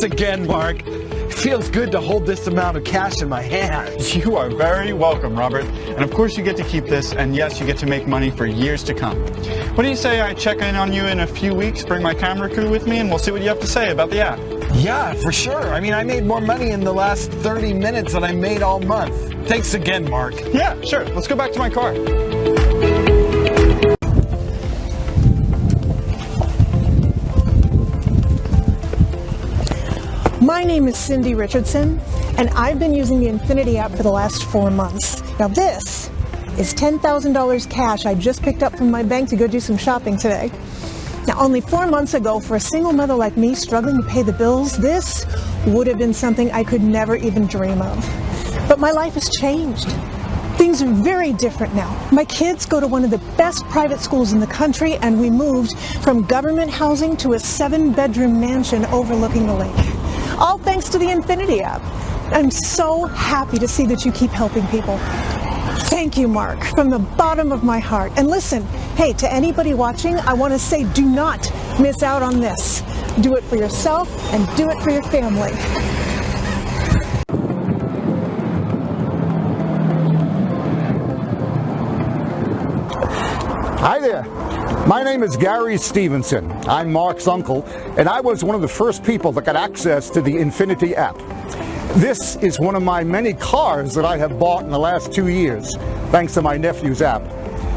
Thanks again, Mark. It feels good to hold this amount of cash in my hands. You are very welcome, Robert. And of course you get to keep this, and yes, you get to make money for years to come. What do you say I check in on you in a few weeks, bring my camera crew with me, and we'll see what you have to say about the app? Yeah, for sure. I mean, I made more money in the last 30 minutes than I made all month. Thanks again, Mark. Yeah, sure. Let's go back to my car. My name is Cindy Richardson, and I've been using the Infinity app for the last 4 months. Now this is $10,000 cash I just picked up from my bank to go do some shopping today. Now only 4 months ago, for a single mother like me struggling to pay the bills, this would have been something I could never even dream of. But my life has changed. Things are very different now. My kids go to one of the best private schools in the country, and we moved from government housing to a 7-bedroom mansion overlooking the lake. All thanks to the Infinity app. I'm so happy to see that you keep helping people. Thank you, Mark, from the bottom of my heart. And listen, hey, to anybody watching, I want to say do not miss out on this. Do it for yourself and do it for your family. Hi there. My name is Gary Stevenson. I'm Mark's uncle, and I was one of the first people that got access to the Infinity app. This is one of my many cars that I have bought in the last 2 years, thanks to my nephew's app.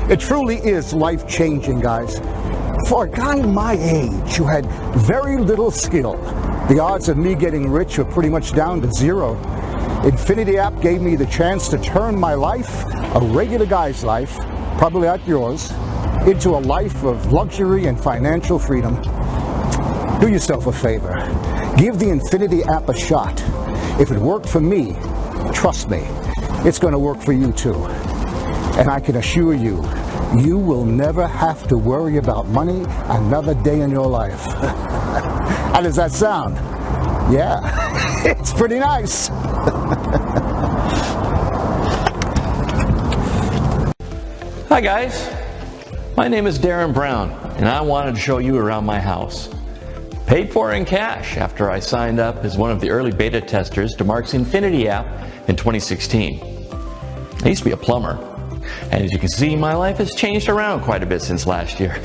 It truly is life-changing, guys. For a guy my age who had very little skill, the odds of me getting rich were pretty much down to zero. Infinity app gave me the chance to turn my life, a regular guy's life, probably like yours, into a life of luxury and financial freedom. Do yourself a favor. Give the Infinity app a shot. If it worked for me, trust me, it's going to work for you too. And I can assure you, you will never have to worry about money another day in your life. How does that sound? Yeah, it's pretty nice. Hi guys, my name is Darren Brown, and I wanted to show you around my house. Paid for in cash after I signed up as one of the early beta testers to Mark's Infinity app in 2016. I used to be a plumber, and as you can see, my life has changed around quite a bit since last year.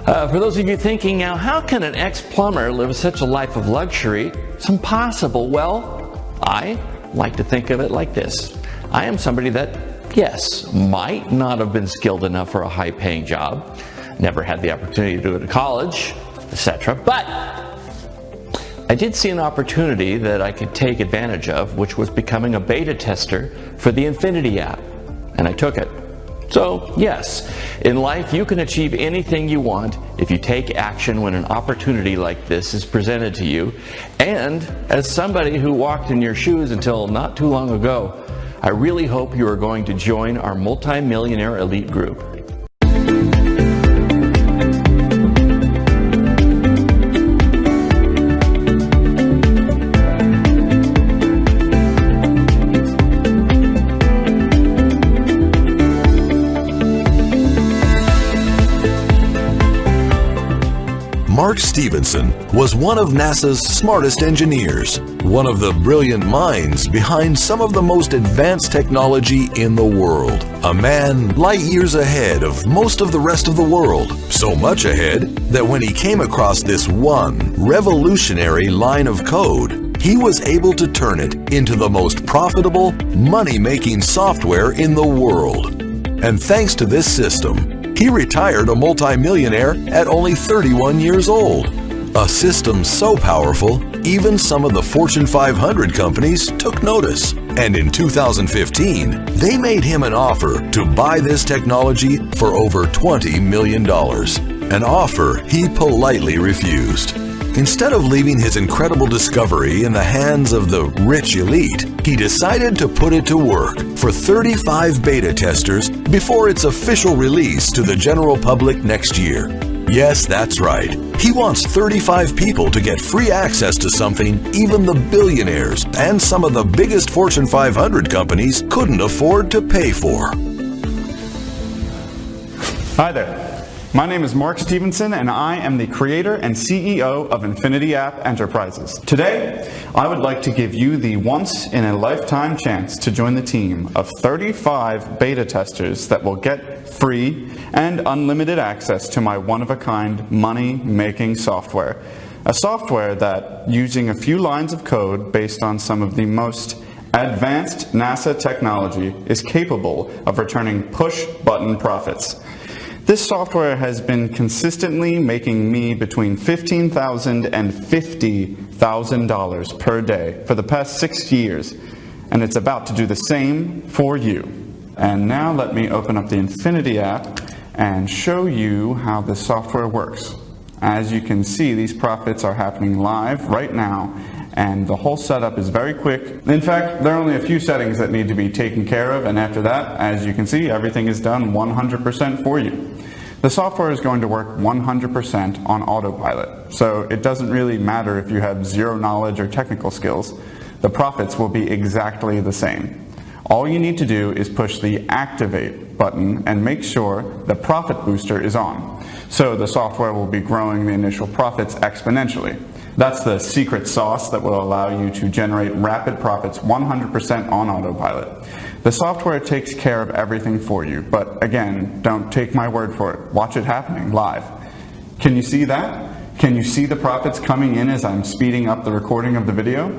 For those of you thinking now, how can an ex-plumber live such a life of luxury? It's impossible. Well, I like to think of it like this. I am somebody that, yes, might not have been skilled enough for a high-paying job, never had the opportunity to go to college, etc. But I did see an opportunity that I could take advantage of, which was becoming a beta tester for the Infinity app, and I took it. So yes, in life you can achieve anything you want if you take action when an opportunity like this is presented to you. And as somebody who walked in your shoes until not too long ago, I really hope you are going to join our multi-millionaire elite group. Mark Stevenson was one of NASA's smartest engineers, one of the brilliant minds behind some of the most advanced technology in the world. A man light years ahead of most of the rest of the world, so much ahead that when he came across this one revolutionary line of code, he was able to turn it into the most profitable, money-making software in the world. And thanks to this system, he retired a multi-millionaire at only 31 years old. A system so powerful, even some of the Fortune 500 companies took notice. And in 2015, they made him an offer to buy this technology for over $20 million. An offer he politely refused. Instead of leaving his incredible discovery in the hands of the rich elite, he decided to put it to work for 35 beta testers before its official release to the general public next year. Yes, that's right. He wants 35 people to get free access to something even the billionaires and some of the biggest Fortune 500 companies couldn't afford to pay for. Hi there. My name is Mark Stevenson, and I am the creator and CEO of Infinity App Enterprises. Today, I would like to give you the once-in-a-lifetime chance to join the team of 35 beta testers that will get free and unlimited access to my one-of-a-kind money-making software. A software that, using a few lines of code based on some of the most advanced NASA technology, is capable of returning push-button profits. This software has been consistently making me between $15,000 and $50,000 per day for the past 6 years, and it's about to do the same for you. And now let me open up the Infinity app and show you how this software works. As you can see, these profits are happening live right now, and the whole setup is very quick. In fact, there are only a few settings that need to be taken care of, and after that, as you can see, everything is done 100% for you. The software is going to work 100% on autopilot, so it doesn't really matter if you have zero knowledge or technical skills. The profits will be exactly the same. All you need to do is push the activate button and make sure the profit booster is on. So the software will be growing the initial profits exponentially. That's the secret sauce that will allow you to generate rapid profits 100% on autopilot. The software takes care of everything for you, but again, don't take my word for it. Watch it happening live. Can you see that? Can you see the profits coming in as I'm speeding up the recording of the video?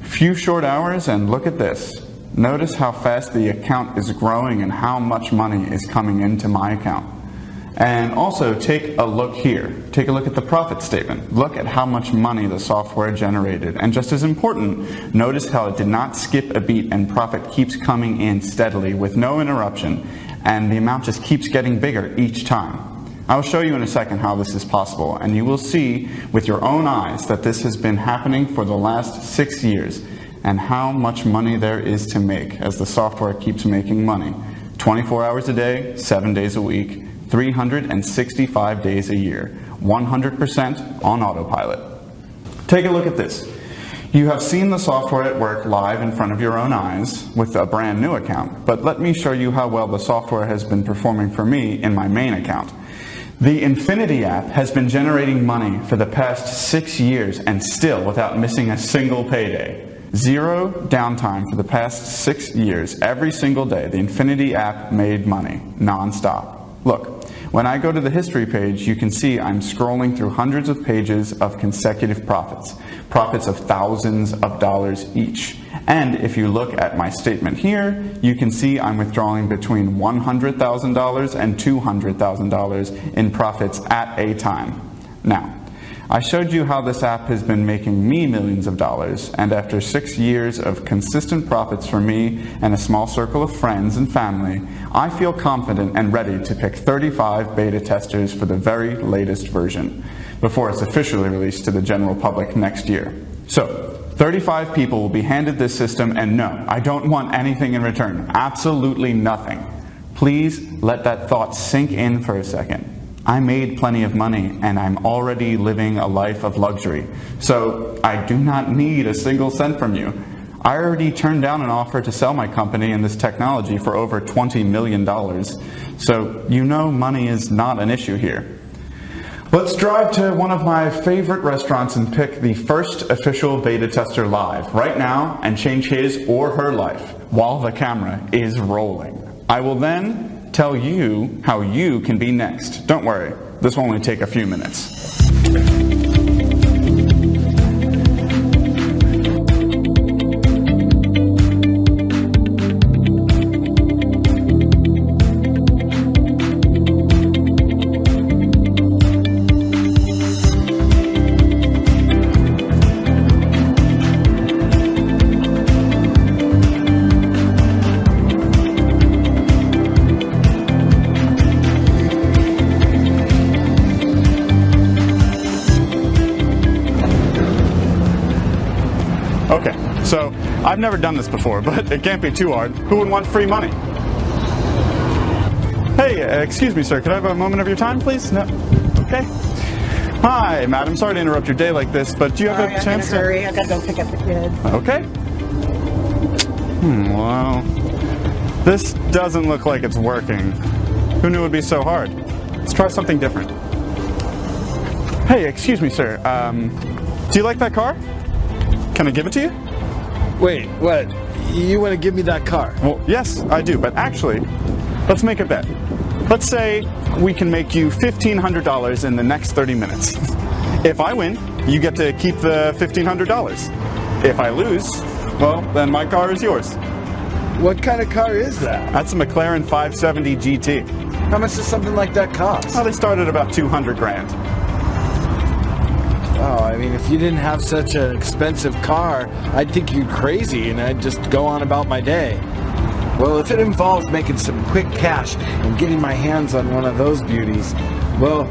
Few short hours and look at this. Notice how fast the account is growing and how much money is coming into my account. And also take a look here. Take a look at the profit statement. Look at how much money the software generated. And just as important, notice how it did not skip a beat and profit keeps coming in steadily with no interruption, and the amount just keeps getting bigger each time. I will show you in a second how this is possible, and you will see with your own eyes that this has been happening for the last 6 years, and how much money there is to make as the software keeps making money. 24 hours a day, 7 days a week, 365 days a year, 100% on autopilot. Take a look at this. You have seen the software at work live in front of your own eyes with a brand new account, but let me show you how well the software has been performing for me in my main account. The Infinity app has been generating money for the past 6 years and still without missing a single payday. Zero downtime for the past 6 years. Every single day, the Infinity app made money, non-stop. Look, when I go to the history page, you can see I'm scrolling through hundreds of pages of consecutive profits. Profits of thousands of dollars each. And if you look at my statement here, you can see I'm withdrawing between $100,000 and $200,000 in profits at a time. Now, I showed you how this app has been making me millions of dollars, and after 6 years of consistent profits for me and a small circle of friends and family, I feel confident and ready to pick 35 beta testers for the very latest version before it's officially released to the general public next year. So, 35 people will be handed this system, and no, I don't want anything in return. Absolutely nothing. Please let that thought sink in for a second. I made plenty of money and I'm already living a life of luxury, so I do not need a single cent from you. I already turned down an offer to sell my company and this technology for over $20 million, so you know money is not an issue here. Let's drive to one of my favorite restaurants and pick the first official beta tester live right now and change his or her life while the camera is rolling. I will then tell you how you can be next. Don't worry, this will only take a few minutes. Okay, so I've never done this before, but it can't be too hard. Who would want free money? Hey, excuse me, sir, could I have a moment of your time, please? No? Okay. Hi, madam, sorry to interrupt your day like this, but do you have a chance to... Hurry, I gotta go pick up the kids. Okay. Well, this doesn't look like it's working. Who knew it would be so hard? Let's try something different. Hey, excuse me, sir. Do you like that car? Can I give it to you? Wait, what? You want to give me that car? Well, yes, I do, but actually, let's make a bet. Let's say we can make you $1,500 in the next 30 minutes. If I win, you get to keep the $1,500. If I lose, well, then my car is yours. What kind of car is that? That's a McLaren 570 GT. How much does something like that cost? Well, they start at about 200 grand. Oh, I mean, if you didn't have such an expensive car, I'd think you're crazy and I'd just go on about my day. Well, if it involves making some quick cash and getting my hands on one of those beauties, well,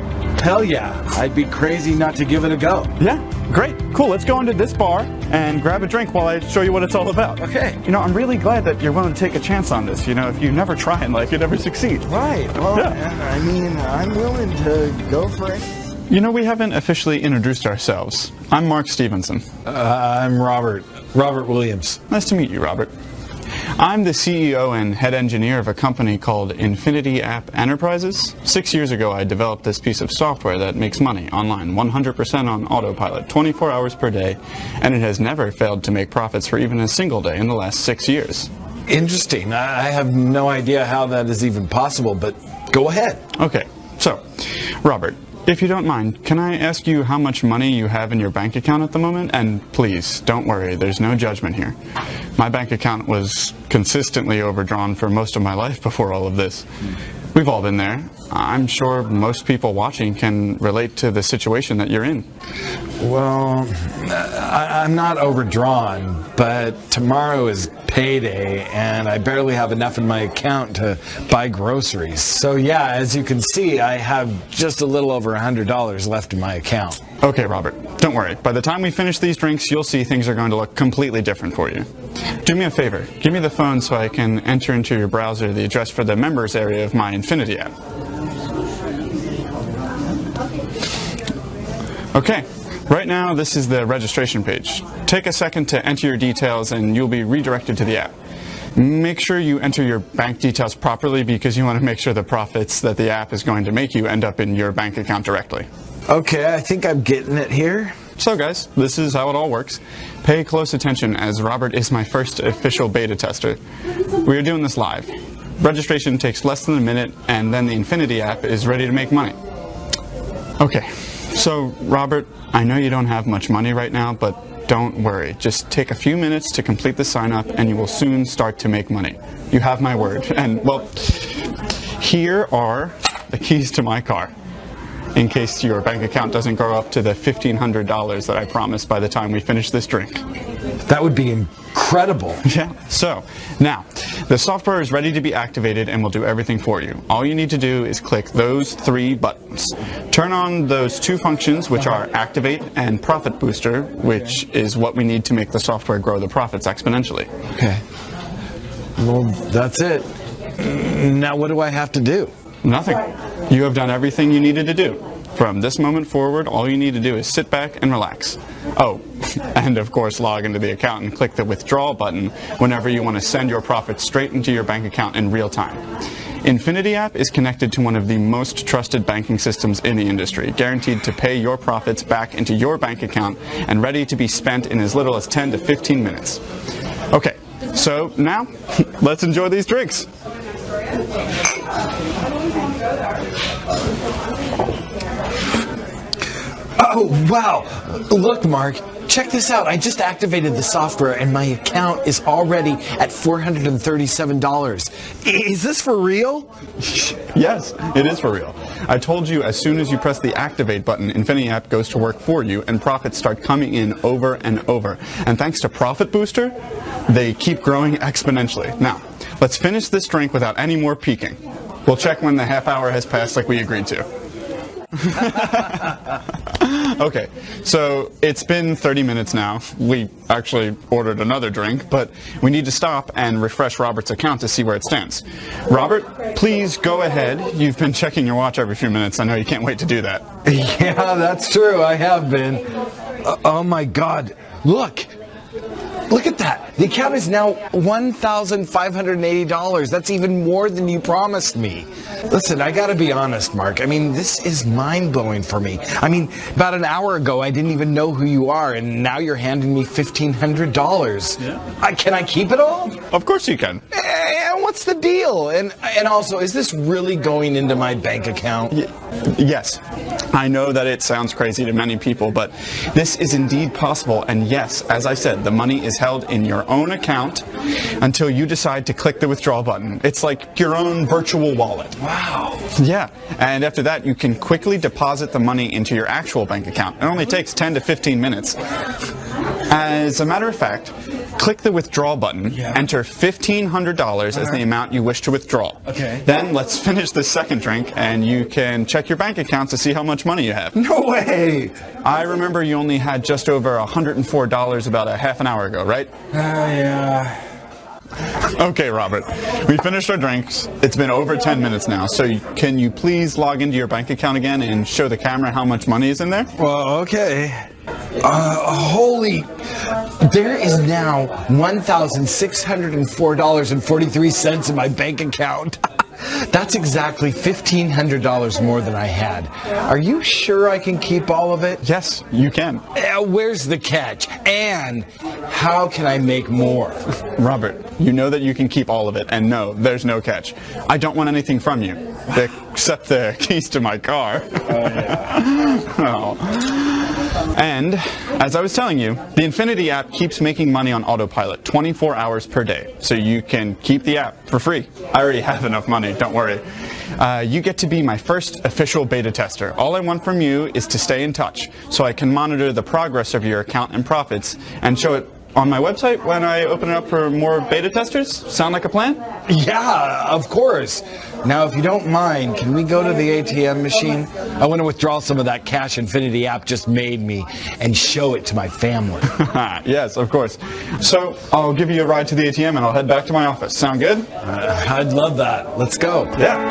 hell yeah, I'd be crazy not to give it a go. Yeah, great. Cool, let's go into this bar and grab a drink while I show you what it's all about. Okay. You know, I'm really glad that you're willing to take a chance on this. You know, if you never try in life, you never succeed. Right. Well, Yeah. I mean, I'm willing to go for it. You know, we haven't officially introduced ourselves. I'm Mark Stevenson. I'm Robert Williams. Nice to meet you, Robert. I'm the CEO and head engineer of a company called Infinity App Enterprises. 6 years ago, I developed this piece of software that makes money online, 100% on autopilot, 24 hours per day, and it has never failed to make profits for even a single day in the last 6 years. Interesting. I have no idea how that is even possible, but go ahead. Okay, so, Robert, if you don't mind, can I ask you how much money you have in your bank account at the moment? And please, don't worry, there's no judgment here. My bank account was consistently overdrawn for most of my life before all of this. We've all been there. I'm sure most people watching can relate to the situation that you're in. Well, I'm not overdrawn, but tomorrow is payday and I barely have enough in my account to buy groceries. So yeah, as you can see, I have just a little over $100 left in my account. Okay, Robert, don't worry. By the time we finish these drinks, you'll see things are going to look completely different for you. Do me a favor, give me the phone so I can enter into your browser the address for the members area of my Infinity app. Okay, right now this is the registration page. Take a second to enter your details and you'll be redirected to the app. Make sure you enter your bank details properly because you want to make sure the profits that the app is going to make you end up in your bank account directly. Okay, I think I'm getting it here. So guys, this is how it all works. Pay close attention as Robert is my first official beta tester. We are doing this live. Registration takes less than a minute and then the Infinity app is ready to make money. Okay, so Robert, I know you don't have much money right now, but don't worry. Just take a few minutes to complete the sign up and you will soon start to make money. You have my word. And well, here are the keys to my car, in case your bank account doesn't go up to the $1,500 that I promised by the time we finish this drink. That would be incredible. Yeah, so now the software is ready to be activated and will do everything for you. All you need to do is click those 3 buttons. Turn on those 2 functions, which are Activate and Profit Booster, which is what we need to make the software grow the profits exponentially. Okay. Well, that's it. Now what do I have to do? Nothing. You have done everything you needed to do. From this moment forward, all you need to do is sit back and relax. Oh, and of course log into the account and click the withdraw button whenever you want to send your profits straight into your bank account in real time. Infinity app is connected to one of the most trusted banking systems in the industry, guaranteed to pay your profits back into your bank account and ready to be spent in as little as 10 to 15 minutes. Okay, so now let's enjoy these drinks. Oh, wow. Look, Mark, check this out. I just activated the software and my account is already at $437. Is this for real? Yes, it is for real. I told you as soon as you press the activate button, Infinity app goes to work for you and profits start coming in over and over. And thanks to Profit Booster, they keep growing exponentially. Now, let's finish this drink without any more peeking. We'll check when the half hour has passed like we agreed to. Okay, so it's been 30 minutes now. We actually ordered another drink, but we need to stop and refresh Robert's account to see where it stands. Robert, please go ahead. You've been checking your watch every few minutes. I know you can't wait to do that. Yeah, that's true. I have been. Oh my God. Look, Look at that. The account is now $1,580. That's even more than you promised me. Listen, I gotta be honest, Mark. I mean, this is mind-blowing for me. I mean, about an hour ago, I didn't even know who you are, and now you're handing me $1,500. Yeah. Can I keep it all? Of course you can. And what's the deal? And also, is this really going into my bank account? Yes, I know that it sounds crazy to many people, but this is indeed possible. And yes, as I said, the money is held in your own account until you decide to click the withdrawal button. It's like your own virtual wallet. Wow. Yeah, and after that, you can quickly deposit the money into your actual bank account. It only takes 10 to 15 minutes. As a matter of fact, click the withdrawal button, enter $1,500 as the amount you wish to withdraw. Okay. Then let's finish the second drink and you can check your bank account to see how much money you have. No way. I remember you only had just over $104 about a half an hour ago, right? Yeah. Okay, Robert, we finished our drinks. It's been over 10 minutes now, so can you please log into your bank account again and show the camera how much money is in there? Well, okay. There is now $1,604.43 in my bank account. That's exactly $1,500 more than I had. Are you sure I can keep all of it? Yes, you can. Where's the catch? And how can I make more? Robert, you know that you can keep all of it, and no, there's no catch. I don't want anything from you, except the keys to my car. Oh. And, as I was telling you, the Infinity app keeps making money on autopilot 24 hours per day, so you can keep the app for free. I already have enough money, don't worry. You get to be my first official beta tester. All I want from you is to stay in touch, so I can monitor the progress of your account and profits, and show it on my website when I open it up for more beta testers. Sound like a plan? Yeah, of course. Now, if you don't mind, can we go to the ATM machine? I want to withdraw some of that cash Infinity app just made me and show it to my family. Yes, of course. So I'll give you a ride to the ATM and I'll head back to my office. Sound good? I'd love that. Let's go. Yeah.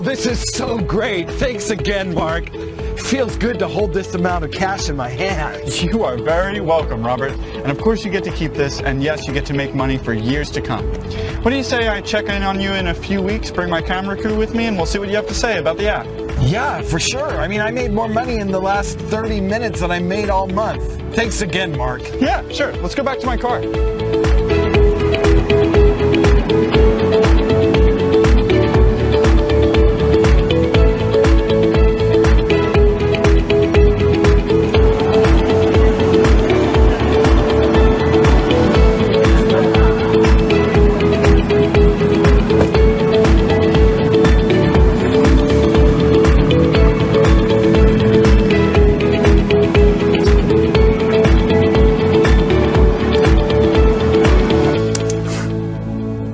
This is so great. Thanks again, Mark. It feels good to hold this amount of cash in my hands. You are very welcome, Robert. And of course you get to keep this, and yes, you get to make money for years to come. What do you say I check in on you in a few weeks, bring my camera crew with me, and we'll see what you have to say about the app? Yeah, for sure. I mean, I made more money in the last 30 minutes than I made all month. Thanks again, Mark. Yeah, sure. Let's go back to my car.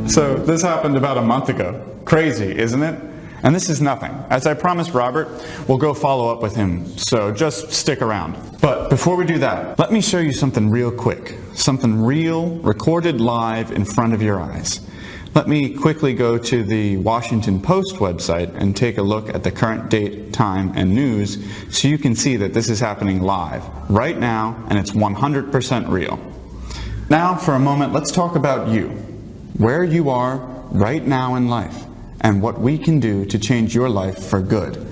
So this happened about a month ago. Crazy, isn't it? And this is nothing. As I promised Robert, we'll go follow up with him, so just stick around. But before we do that, let me show you something real quick. Something real, recorded live in front of your eyes. Let me quickly go to the Washington Post website and take a look at the current date, time, and news so you can see that this is happening live, right now, and it's 100% real. Now, for a moment, let's talk about you. Where you are right now in life, and what we can do to change your life for good.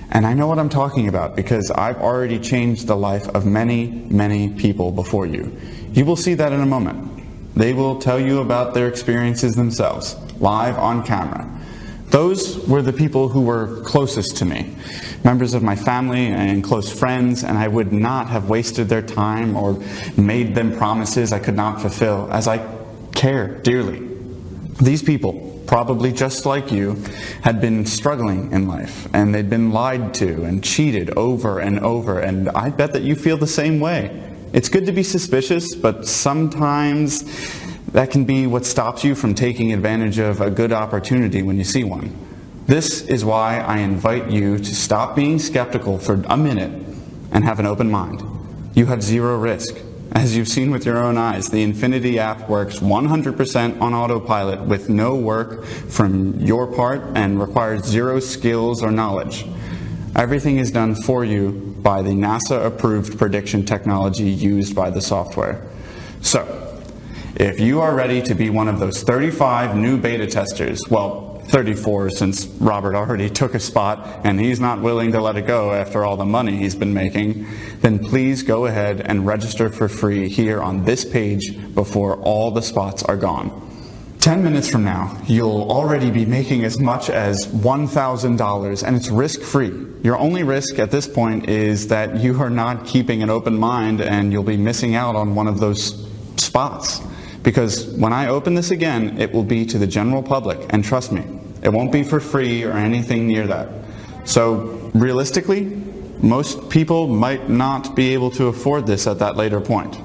And I know what I'm talking about because I've already changed the life of many, many people before you. You will see that in a moment. They will tell you about their experiences themselves, live on camera. Those were the people who were closest to me, members of my family and close friends, and I would not have wasted their time or made them promises I could not fulfill, as I care dearly. These people, probably just like you, had been struggling in life, and they'd been lied to and cheated over and over, and I bet that you feel the same way. It's good to be suspicious, but sometimes that can be what stops you from taking advantage of a good opportunity when you see one. This is why I invite you to stop being skeptical for a minute and have an open mind. You have zero risk. As you've seen with your own eyes, the Infinity app works 100% on autopilot with no work from your part and requires zero skills or knowledge. Everything is done for you by the NASA-approved prediction technology used by the software. So, if you are ready to be one of those 35 new beta testers, well, 34 since Robert already took a spot and he's not willing to let it go after all the money he's been making, then please go ahead and register for free here on this page before all the spots are gone. 10 minutes from now, you'll already be making as much as $1,000 and it's risk-free. Your only risk at this point is that you are not keeping an open mind and you'll be missing out on one of those spots. Because when I open this again, it will be to the general public, and trust me, it won't be for free or anything near that. So realistically, most people might not be able to afford this at that later point.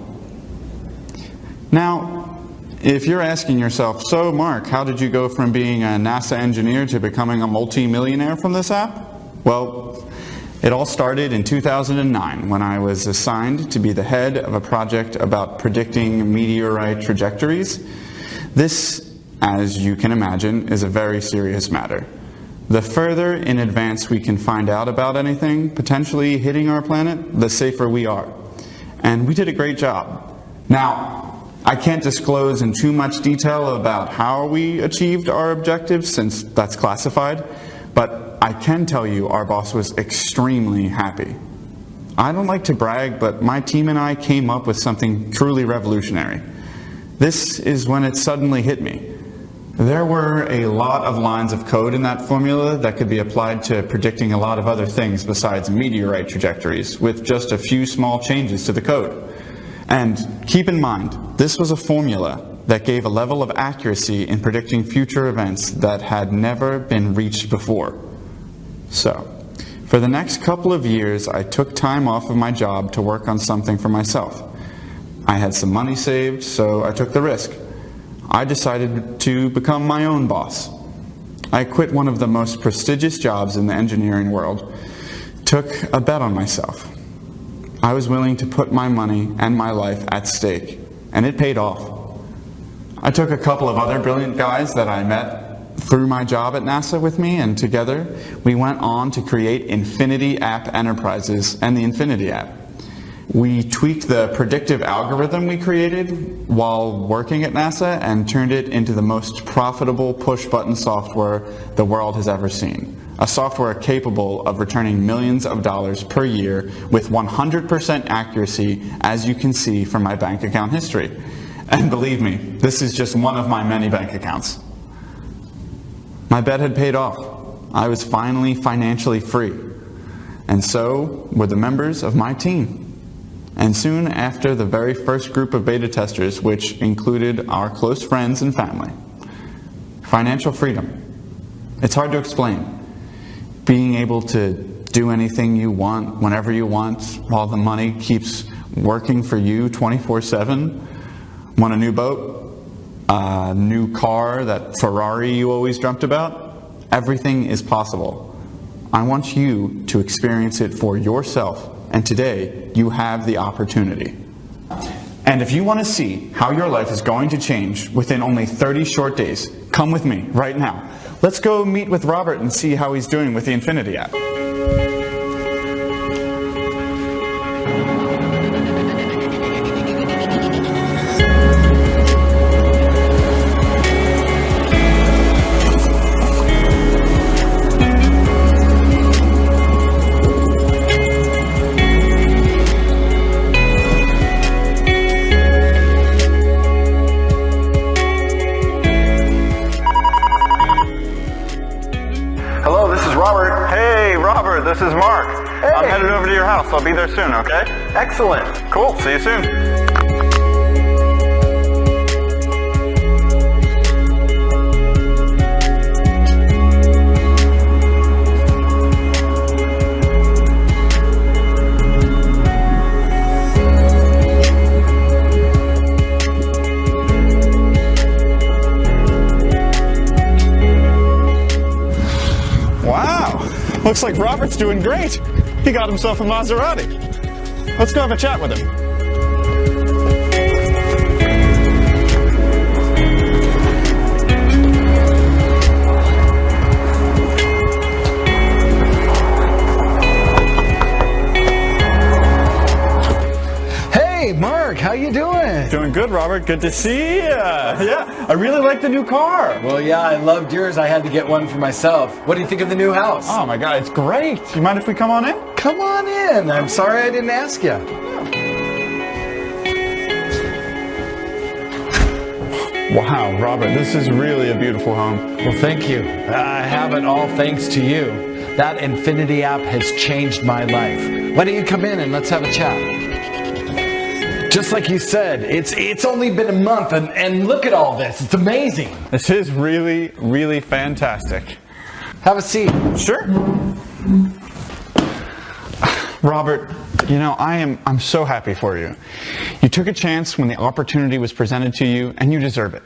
Now, if you're asking yourself, so Mark, how did you go from being a NASA engineer to becoming a multi-millionaire from this app? Well, it all started in 2009 when I was assigned to be the head of a project about predicting meteorite trajectories. This, as you can imagine, is a very serious matter. The further in advance we can find out about anything potentially hitting our planet, the safer we are. And we did a great job. Now, I can't disclose in too much detail about how we achieved our objectives since that's classified, but I can tell you our boss was extremely happy. I don't like to brag, but my team and I came up with something truly revolutionary. This is when it suddenly hit me. There were a lot of lines of code in that formula that could be applied to predicting a lot of other things besides meteorite trajectories, with just a few small changes to the code. And keep in mind, this was a formula that gave a level of accuracy in predicting future events that had never been reached before. So, for the next couple of years, I took time off of my job to work on something for myself. I had some money saved, so I took the risk. I decided to become my own boss. I quit one of the most prestigious jobs in the engineering world, took a bet on myself. I was willing to put my money and my life at stake, and it paid off. I took a couple of other brilliant guys that I met through my job at NASA with me, and together we went on to create Infinity App Enterprises and the Infinity app. We tweaked the predictive algorithm we created while working at NASA and turned it into the most profitable push-button software the world has ever seen. A software capable of returning millions of dollars per year with 100% accuracy, as you can see from my bank account history. And believe me, this is just one of my many bank accounts. My bet had paid off. I was finally financially free. And so were the members of my team. And soon after, the very first group of beta testers, which included our close friends and family. Financial freedom. It's hard to explain. Being able to do anything you want, whenever you want, while the money keeps working for you 24/7. Want a new boat? A new car, that Ferrari you always dreamt about? Everything is possible. I want you to experience it for yourself, and today you have the opportunity. And if you want to see how your life is going to change within only 30 short days, come with me right now. Let's go meet with Robert and see how he's doing with the Infinity app. Hello, this is Robert. Hey, Robert, this is Mark. Hey. I'm headed over to your house. I'll be there soon, okay? Excellent. Cool. See you soon. Looks like Robert's doing great. He got himself a Maserati. Let's go have a chat with him. Hey, Mark, how you doing? Doing good, Robert. Good to see you. Yeah, I really like the new car. Well, yeah, I loved yours. I had to get one for myself. What do you think of the new house? Oh my God, it's great. You mind if we come on in? Come on in. I'm sorry I didn't ask you. Wow, Robert, this is really a beautiful home. Well, thank you. I have it all thanks to you. That Infinity app has changed my life. Why don't you come in and let's have a chat? Just like you said, it's only been a month and look at all this. It's amazing. This is really, really fantastic. Have a seat. Sure. Robert, you know, I'm so happy for you. You took a chance when the opportunity was presented to you, and you deserve it.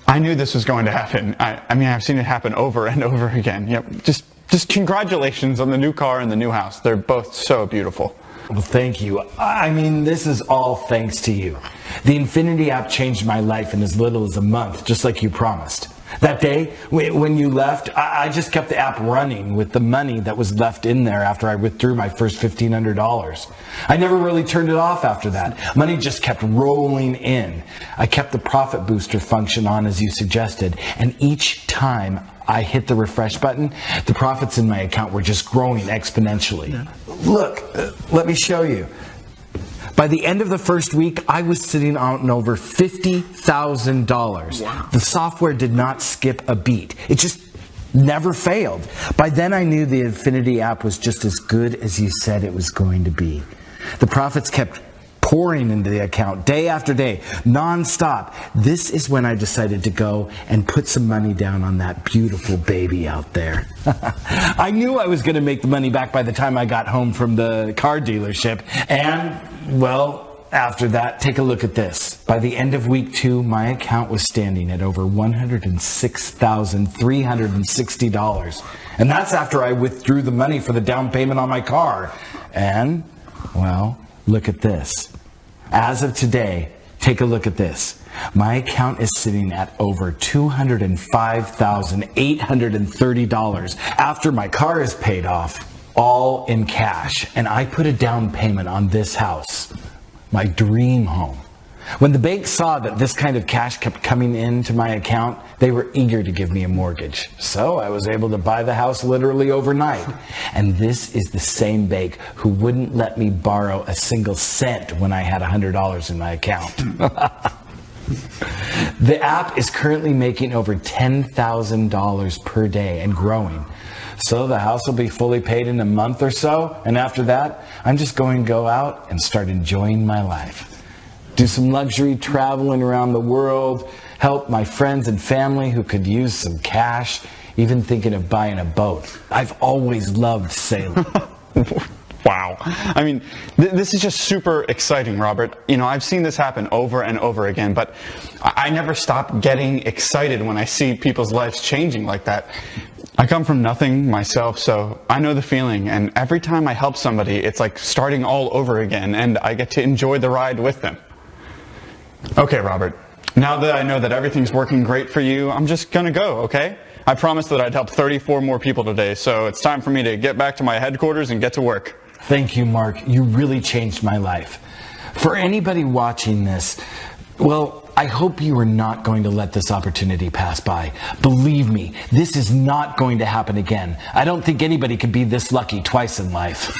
I knew this was going to happen. I mean, I've seen it happen over and over again. Yep. Just congratulations on the new car and the new house. They're both so beautiful. Well, thank you. I mean, this is all thanks to you. The Infinity app changed my life in as little as a month, just like you promised. That day, when you left, I just kept the app running with the money that was left in there after I withdrew my first $1,500. I never really turned it off after that. Money just kept rolling in. I kept the profit booster function on as you suggested, and each time I hit the refresh button, the profits in my account were just growing exponentially. Yeah. Look, let me show you. By the end of the first week, I was sitting on over $50,000. Wow. The software did not skip a beat. It just never failed. By then, I knew the Infinity app was just as good as you said it was going to be. The profits kept pouring into the account day after day, non-stop. This is when I decided to go and put some money down on that beautiful baby out there. I knew I was going to make the money back by the time I got home from the car dealership. And, well, after that, take a look at this. By the end of week 2, my account was standing at over $106,360. And that's after I withdrew the money for the down payment on my car. And, well, look at this. As of today, take a look at this. My account is sitting at over $205,830 after my car is paid off, all in cash. And I put a down payment on this house, my dream home. When the bank saw that this kind of cash kept coming into my account, they were eager to give me a mortgage. So I was able to buy the house literally overnight. And this is the same bank who wouldn't let me borrow a single cent when I had $100 in my account. The app is currently making over $10,000 per day and growing. So the house will be fully paid in a month or so. And after that, I'm just going to go out and start enjoying my life. Do some luxury traveling around the world, help my friends and family who could use some cash, even thinking of buying a boat. I've always loved sailing. Wow. I mean, this is just super exciting, Robert. You know, I've seen this happen over and over again, but I never stop getting excited when I see people's lives changing like that. I come from nothing myself, so I know the feeling, and every time I help somebody, it's like starting all over again, and I get to enjoy the ride with them. Okay, Robert, now that I know that everything's working great for you, I'm just gonna go, okay? I promised that I'd help 34 more people today, so it's time for me to get back to my headquarters and get to work. Thank you, Mark. You really changed my life. For anybody watching this, well, I hope you are not going to let this opportunity pass by. Believe me, this is not going to happen again. I don't think anybody could be this lucky twice in life.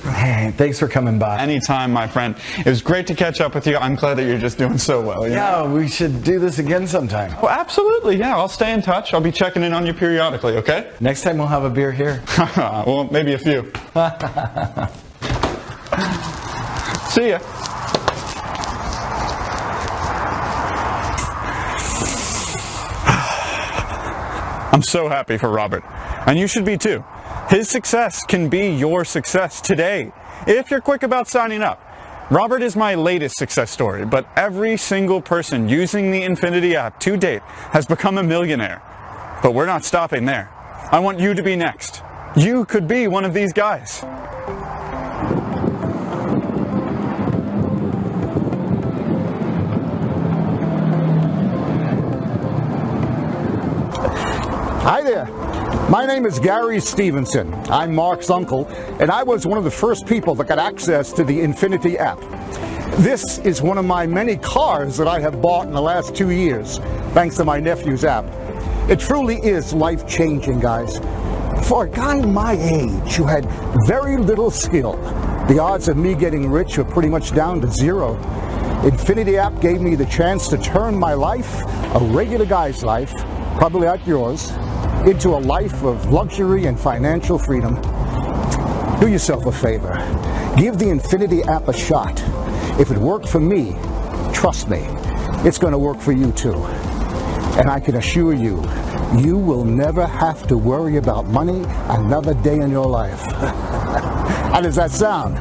Hey, thanks for coming by. Anytime, my friend. It was great to catch up with you. I'm glad that you're just doing so well. Yeah, we should do this again sometime. Oh, absolutely. Yeah, I'll stay in touch. I'll be checking in on you periodically, okay? Next time we'll have a beer here. Well, maybe a few. See ya. I'm so happy for Robert, and you should be too. His success can be your success today, if you're quick about signing up. Robert is my latest success story, but every single person using the Infinity app to date has become a millionaire. But we're not stopping there. I want you to be next. You could be one of these guys. Hi there. My name is Gary Stevenson. I'm Mark's uncle, and I was one of the first people that got access to the Infinity app. This is one of my many cars that I have bought in the last 2 years, thanks to my nephew's app. It truly is life-changing, guys. For a guy my age who had very little skill, the odds of me getting rich were pretty much down to zero. Infinity app gave me the chance to turn my life, a regular guy's life, probably like yours, into a life of luxury and financial freedom. Do yourself a favor. Give the Infinity app a shot. If it worked for me, trust me, it's going to work for you too. And I can assure you, you will never have to worry about money another day in your life. How does that sound?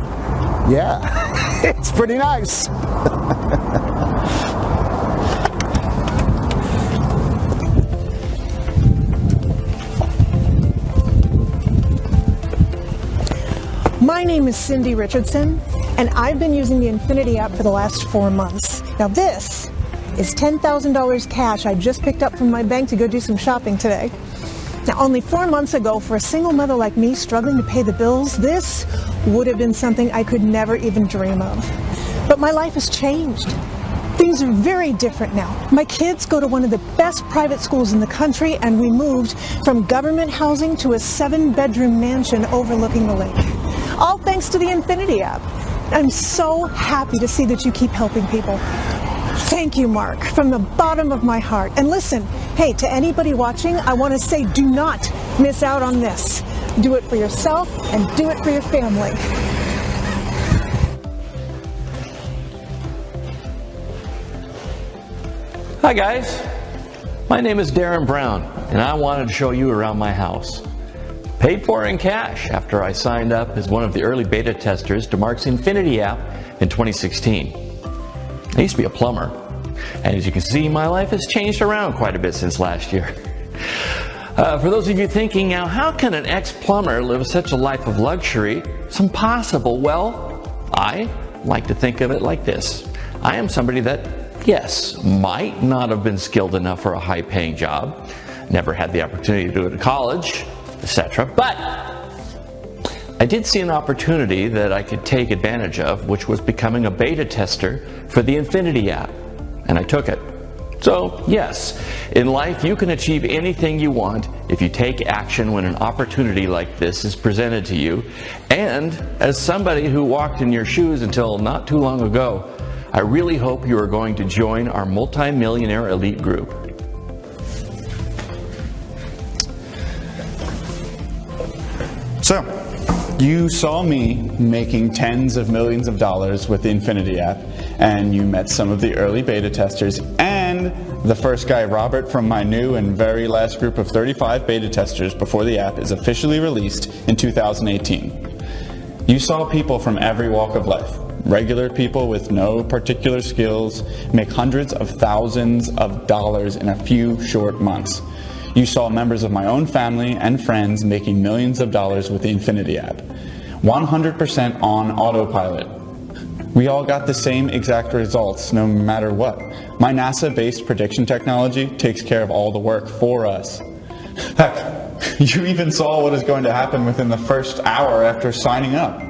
Yeah, it's pretty nice. My name is Cindy Richardson, and I've been using the Infinity app for the last 4 months. Now this is $10,000 cash I just picked up from my bank to go do some shopping today. Now only 4 months ago, for a single mother like me struggling to pay the bills, this would have been something I could never even dream of. But my life has changed. Things are very different now. My kids go to one of the best private schools in the country, and we moved from government housing to a 7-bedroom mansion overlooking the lake. All thanks to the Infinity app. I'm so happy to see that you keep helping people. Thank you, Mark, from the bottom of my heart. And listen, hey, to anybody watching, I want to say do not miss out on this. Do it for yourself and do it for your family. Hi guys, my name is Darren Brown, and I wanted to show you around my house. Paid for in cash after I signed up as one of the early beta testers to Mark's Infinity app in 2016. I used to be a plumber, and as you can see, my life has changed around quite a bit since last year. For those of you thinking now, how can an ex-plumber live such a life of luxury? It's impossible. Well, I like to think of it like this. I am somebody that, yes, might not have been skilled enough for a high-paying job, never had the opportunity to do it at college, etc. But I did see an opportunity that I could take advantage of, which was becoming a beta tester for the Infinity app, and I took it. So yes, in life you can achieve anything you want if you take action when an opportunity like this is presented to you. And as somebody who walked in your shoes until not too long ago, I really hope you are going to join our multi-millionaire elite group. So, you saw me making tens of millions of dollars with the Infinity app, and you met some of the early beta testers and the first guy, Robert, from my new and very last group of 35 beta testers before the app is officially released in 2018. You saw people from every walk of life. Regular people with no particular skills make hundreds of thousands of dollars in a few short months. you saw members of my own family and friends making millions of dollars with the Infinity app. 100% on autopilot. We all got the same exact results no matter what. My NASA-based prediction technology takes care of all the work for us. Heck, you even saw what is going to happen within the first hour after signing up.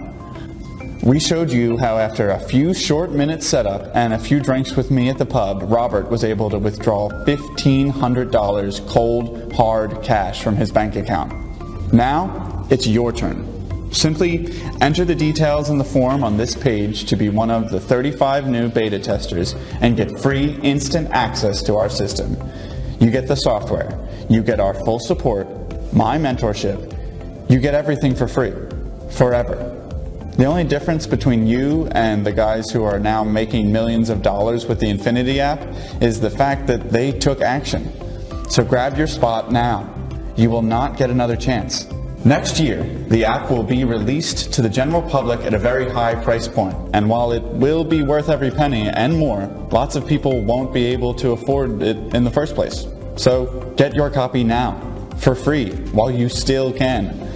We showed you how after a few short minutes setup and a few drinks with me at the pub, Robert was able to withdraw $1,500 cold, hard cash from his bank account. Now, it's your turn. Simply enter the details in the form on this page to be one of the 35 new beta testers and get free instant access to our system. You get the software, you get our full support, my mentorship, you get everything for free, forever. The only difference between you and the guys who are now making millions of dollars with the Infinity app is the fact that they took action. So grab your spot now. You will not get another chance. Next year, the app will be released to the general public at a very high price point, and while it will be worth every penny and more, lots of people won't be able to afford it in the first place. So get your copy now, for free, while you still can.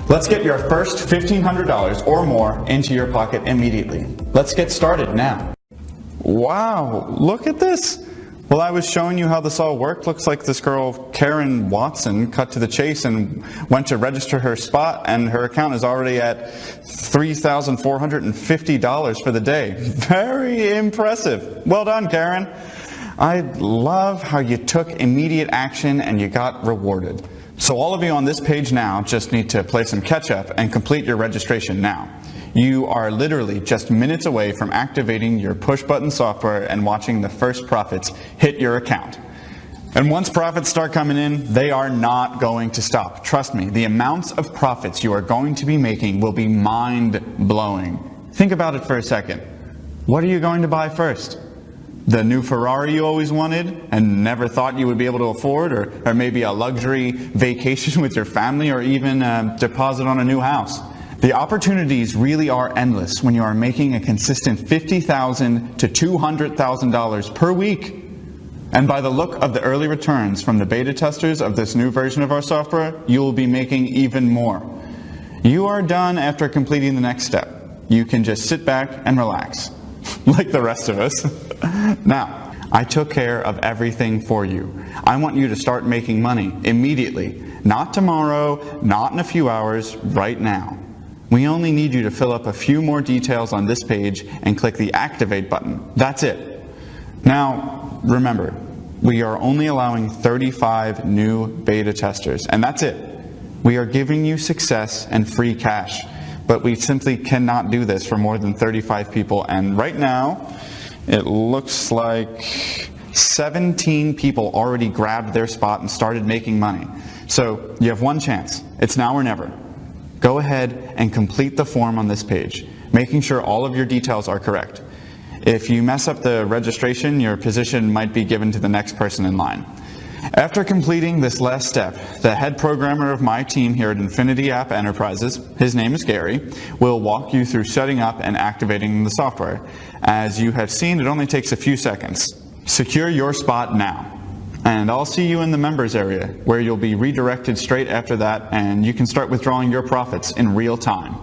Let's get your first $1,500 or more into your pocket immediately. Let's get started now. Wow, look at this. While I was showing you how this all worked, looks like this girl, Karen Watson, cut to the chase and went to register her spot, and her account is already at $3,450 for the day. Very impressive. Well done, Karen. I love how you took immediate action and you got rewarded. So all of you on this page now just need to play some catch up and complete your registration now. You are literally just minutes away from activating your push button software and watching the first profits hit your account. And once profits start coming in, they are not going to stop. Trust me, the amounts of profits you are going to be making will be mind-blowing. Think about it for a second. What are you going to buy first? The new Ferrari you always wanted and never thought you would be able to afford, or maybe a luxury vacation with your family, or even a deposit on a new house. The opportunities really are endless when you are making a consistent $50,000 to $200,000 per week. And by the look of the early returns from the beta testers of this new version of our software, you will be making even more. You are done after completing the next step. You can just sit back and relax, like the rest of us. Now, I took care of everything for you. I want you to start making money immediately. Not tomorrow, not in a few hours, right now. We only need you to fill up a few more details on this page and click the Activate button. That's it. Now, remember, we are only allowing 35 new beta testers, and that's it. We are giving you success and free cash, but we simply cannot do this for more than 35 people, and right now, it looks like 17 people already grabbed their spot and started making money. So you have one chance. It's now or never. Go ahead and complete the form on this page, making sure all of your details are correct. If you mess up the registration, your position might be given to the next person in line. After completing this last step, the head programmer of my team here at Infinity App Enterprises, his name is Gary, will walk you through setting up and activating the software. As you have seen, it only takes a few seconds. Secure your spot now. And I'll see you in the members area, where you'll be redirected straight after that, and you can start withdrawing your profits in real time.